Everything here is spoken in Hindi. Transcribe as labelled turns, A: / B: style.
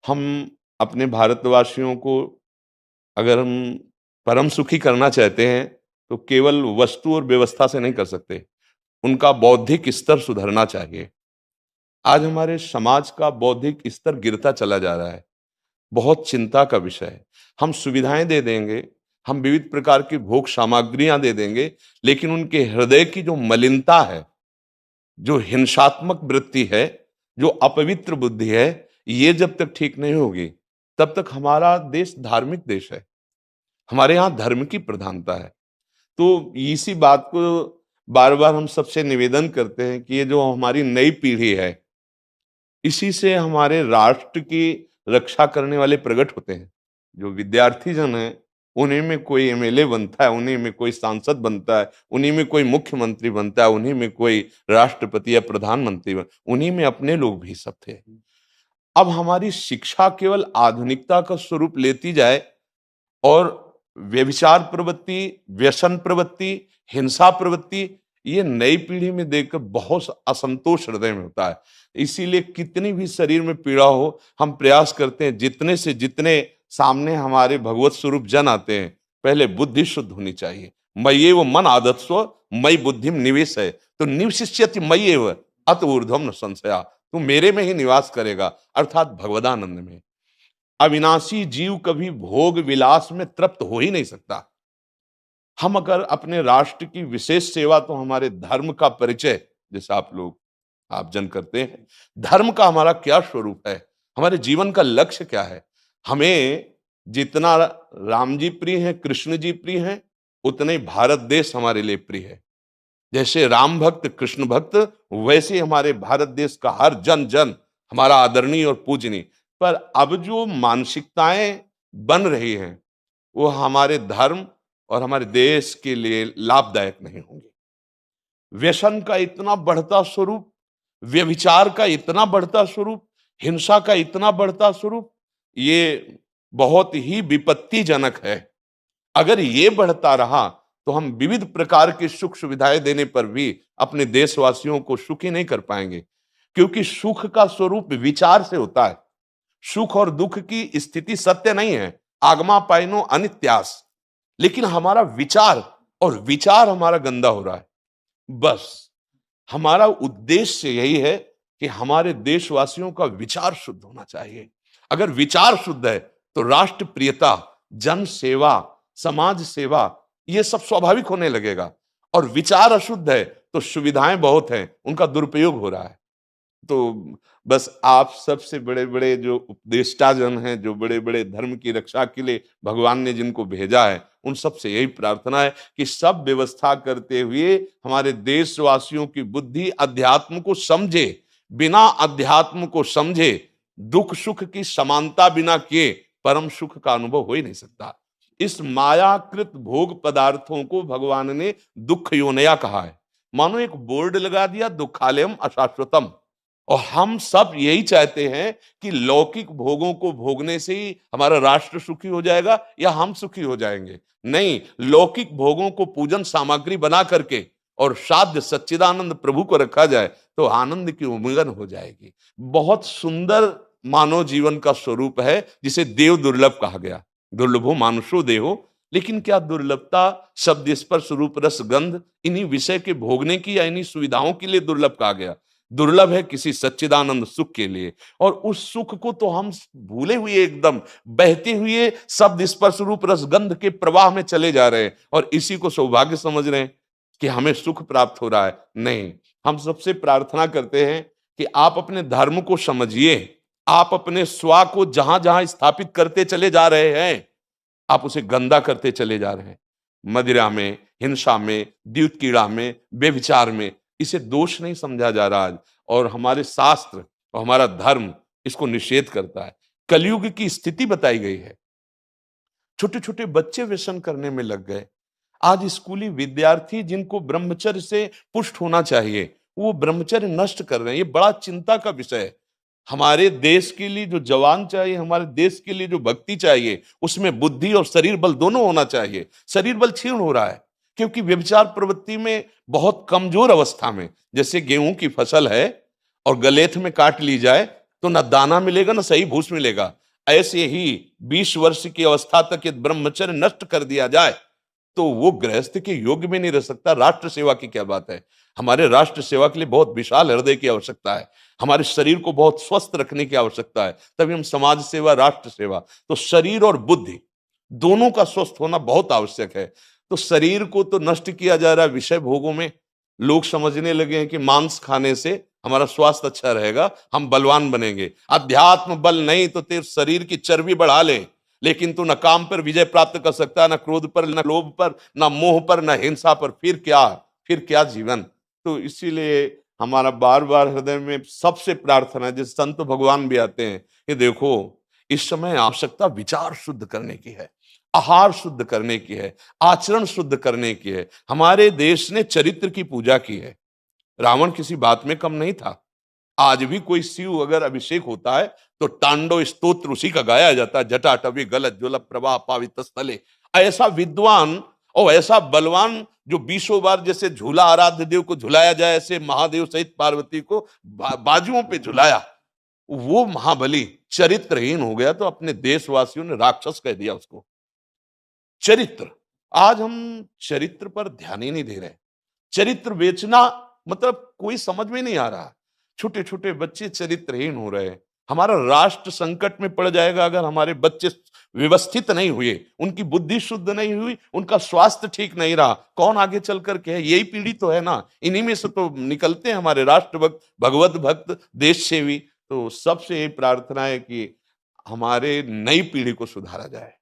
A: हम अपने भारतवासियों को अगर हम परम सुखी करना चाहते हैं तो केवल वस्तु और व्यवस्था से नहीं कर सकते। उनका बौद्धिक स्तर सुधरना चाहिए। आज हमारे समाज का बौद्धिक स्तर गिरता चला जा रहा है। बहुत चिंता का विषय है। हम सुविधाएं दे देंगे, हम विविध प्रकार की भोग सामग्रियां दे देंगे, लेकिन उनके हृदय की जो मलिनता है, जो हिंसात्मक वृत्ति है, जो अपवित्र बुद्धि है, ये जब तक ठीक नहीं होगी तब तक हमारा देश धार्मिक देश है। हमारे यहाँ धर्म की प्रधानता है। तो इसी बात को बार बार हम सबसे निवेदन करते हैं कि ये जो हमारी नई पीढ़ी है, इसी से हमारे राष्ट्र की रक्षा करने वाले प्रकट होते हैं। जो विद्यार्थी जन है, उन्हीं में कोई एमएलए बनता है, उन्हीं में कोई सांसद बनता है, उन्हीं में कोई मुख्यमंत्री बनता है, उन्हीं में कोई राष्ट्रपति या प्रधानमंत्री उन्हीं में अपने लोग भी सब थे। अब हमारी शिक्षा केवल आधुनिकता का स्वरूप लेती जाए और व्यभिचार प्रवृत्ति, व्यसन प्रवृत्ति, हिंसा प्रवृत्ति, ये नई पीढ़ी में देखकर बहुत असंतोष हृदय में होता है। इसीलिए कितनी भी शरीर में पीड़ा हो, हम प्रयास करते हैं जितने से जितने सामने हमारे भगवत स्वरूप जन आते हैं, पहले बुद्धि शुद्ध होनी चाहिए। मय्येव मन आदत्स्व मयि बुद्धिम निवेश है, तो निवशिष्यति मय्येव अत ऊर्ध्वम न संशया। तू मेरे में ही निवास करेगा, अर्थात भगवदानंद में। अविनाशी जीव कभी भोग विलास में तृप्त हो ही नहीं सकता। हम अगर अपने राष्ट्र की विशेष सेवा, तो हमारे धर्म का परिचय, जैसे आप जन करते हैं, धर्म का हमारा क्या स्वरूप है, हमारे जीवन का लक्ष्य क्या है। हमें जितना राम जी प्रिय हैं, कृष्ण जी प्रिय हैं, उतने ही भारत देश हमारे लिए प्रिय है। जैसे राम भक्त, कृष्ण भक्त, वैसे हमारे भारत देश का हर जन जन हमारा आदरणीय और पूजनीय। पर अब जो मानसिकताएं बन रही हैं, वो हमारे धर्म और हमारे देश के लिए लाभदायक नहीं होंगी। व्यसन का इतना बढ़ता स्वरूप, व्यभिचार का इतना बढ़ता स्वरूप, हिंसा का इतना बढ़ता स्वरूप, ये बहुत ही विपत्तिजनक है। अगर ये बढ़ता रहा तो हम विविध प्रकार की सुख सुविधाएं देने पर भी अपने देशवासियों को सुखी नहीं कर पाएंगे, क्योंकि सुख का स्वरूप विचार से होता है। सुख और दुख की स्थिति सत्य नहीं है, आगमा पाइनो अनित्यास, लेकिन हमारा विचार, और विचार हमारा गंदा हो रहा है। बस हमारा उद्देश्य यही है कि हमारे देशवासियों का विचार शुद्ध होना चाहिए। अगर विचार शुद्ध है तो राष्ट्र प्रियता, जन सेवा, समाज सेवा, ये सब स्वाभाविक होने लगेगा। और विचार अशुद्ध है तो सुविधाएं बहुत हैं, उनका दुरुपयोग हो रहा है। तो बस आप सबसे बड़े बड़े जो उपदेष्टा जन हैं, जो बड़े बड़े धर्म की रक्षा के लिए भगवान ने जिनको भेजा है, उन सबसे यही प्रार्थना है कि सब व्यवस्था करते हुए हमारे देशवासियों की बुद्धि अध्यात्म को समझे। बिना अध्यात्म को समझे दुख सुख की समानता बिना किए परम सुख का अनुभव हो ही नहीं सकता। इस मायाकृत भोग पदार्थों को भगवान ने दुख योनया कहा है। मानो एक बोर्ड लगा दिया, दुखालयम अशाश्वतम। और हम सब यही चाहते हैं कि लौकिक भोगों को भोगने से ही हमारा राष्ट्र सुखी हो जाएगा या हम सुखी हो जाएंगे। नहीं, लौकिक भोगों को पूजन सामग्री बना करके और साध्य सच्चिदानंद प्रभु को रखा जाए तो आनंद की उमंगन हो जाएगी। बहुत सुंदर मानव जीवन का स्वरूप है, जिसे देव दुर्लभ कहा गया। दुर्लभो मानुषो देहो, लेकिन क्या दुर्लभता शब्द स्पर्श रूप रस गंध इन्हीं विषय के भोगने की या इन्हीं सुविधाओं के लिए दुर्लभ कहा गया? दुर्लभ है किसी सच्चिदानंद सुख के लिए। और उस सुख को तो हम भूले हुए, एकदम बहते हुए शब्द स्पर्श रूप रस गंध के प्रवाह में चले जा रहे हैं और इसी को सौभाग्य समझ रहे हैं कि हमें सुख प्राप्त हो रहा है। नहीं, हम सबसे प्रार्थना करते हैं कि आप अपने धर्म को समझिए। आप अपने स्वा को जहां जहां स्थापित करते चले जा रहे हैं, आप उसे गंदा करते चले जा रहे हैं। मदिरा में, हिंसा में, द्यूत कीड़ा में, व्यभिचार में, इसे दोष नहीं समझा जा रहा आज। और हमारे शास्त्र और हमारा धर्म इसको निषेध करता है। कलयुग की स्थिति बताई गई है। छोटे छोटे बच्चे व्यसन करने में लग गए। आज स्कूली विद्यार्थी जिनको ब्रह्मचर्य से पुष्ट होना चाहिए, वो ब्रह्मचर्य नष्ट कर रहे हैं। ये बड़ा चिंता का विषय है। हमारे देश के लिए जो जवान चाहिए, हमारे देश के लिए जो भक्ति चाहिए, उसमें बुद्धि और शरीर बल दोनों होना चाहिए। शरीर बल क्षीण हो रहा है क्योंकि व्यभिचार प्रवृत्ति में बहुत कमजोर अवस्था में, जैसे गेहूं की फसल है और गलेथ में काट ली जाए तो ना दाना मिलेगा ना सही भूस मिलेगा। ऐसे ही 20 वर्ष की अवस्था तक यदि ब्रह्मचर्य नष्ट कर दिया जाए तो वो गृहस्थ के योग्य में नहीं रह सकता। राष्ट्र सेवा की क्या बात है। हमारे राष्ट्र सेवा के लिए बहुत विशाल हृदय की आवश्यकता है। हमारे शरीर को बहुत स्वस्थ रखने की आवश्यकता है, तभी हम समाज सेवा, राष्ट्र सेवा। तो शरीर और बुद्धि दोनों का स्वस्थ होना बहुत आवश्यक है। तो शरीर को तो नष्ट किया जा रहा है विषय भोगों में। लोग समझने लगे हैं कि मांस खाने से हमारा स्वास्थ्य अच्छा रहेगा, हम बलवान बनेंगे। अध्यात्म बल नहीं तो तेरे शरीर की चर्बी बढ़ा ले, लेकिन तू न काम पर विजय प्राप्त कर सकता, न क्रोध पर, न लोभ पर, न मोह पर, न हिंसा पर। फिर क्या जीवन। तो इसीलिए हमारा बार बार हृदय में सबसे प्रार्थना है, जिस संत भगवान भी आते हैं, कि देखो इस समय आवश्यकता विचार शुद्ध करने की है, आहार शुद्ध करने की है, आचरण शुद्ध करने की है। हमारे देश ने चरित्र की पूजा की है। रावण किसी बात में कम नहीं था। आज भी कोई शिव अगर अभिषेक होता है तो तांडव स्तोत्र उसी का गाया जाता है। जटाटवी गलत ज्वल प्रभा पावित स्थले। ऐसा विद्वान और ऐसा बलवान जो 20 बार जैसे झूला आराध्य देव को झुलाया जाए, ऐसे महादेव सहित पार्वती को बाजुओं पे झुलाया, वो महाबली चरित्रहीन हो गया तो अपने देशवासियों ने राक्षस कह दिया उसको। चरित्र, आज हम चरित्र पर ध्यान ही नहीं दे रहे। चरित्र बेचना मतलब कोई समझ में नहीं आ रहा। छोटे छोटे बच्चे चरित्रहीन हो रहे हैं। हमारा राष्ट्र संकट में पड़ जाएगा अगर हमारे बच्चे व्यवस्थित नहीं हुए, उनकी बुद्धि शुद्ध नहीं हुई, उनका स्वास्थ्य ठीक नहीं रहा। कौन आगे चल कर के है? यही पीढ़ी तो है ना। इन्हीं में से तो निकलते हैं हमारे राष्ट्र भक्त, भगवत भक्त, देश सेवी। तो सबसे यही प्रार्थना है कि हमारे नई पीढ़ी को सुधारा जाए।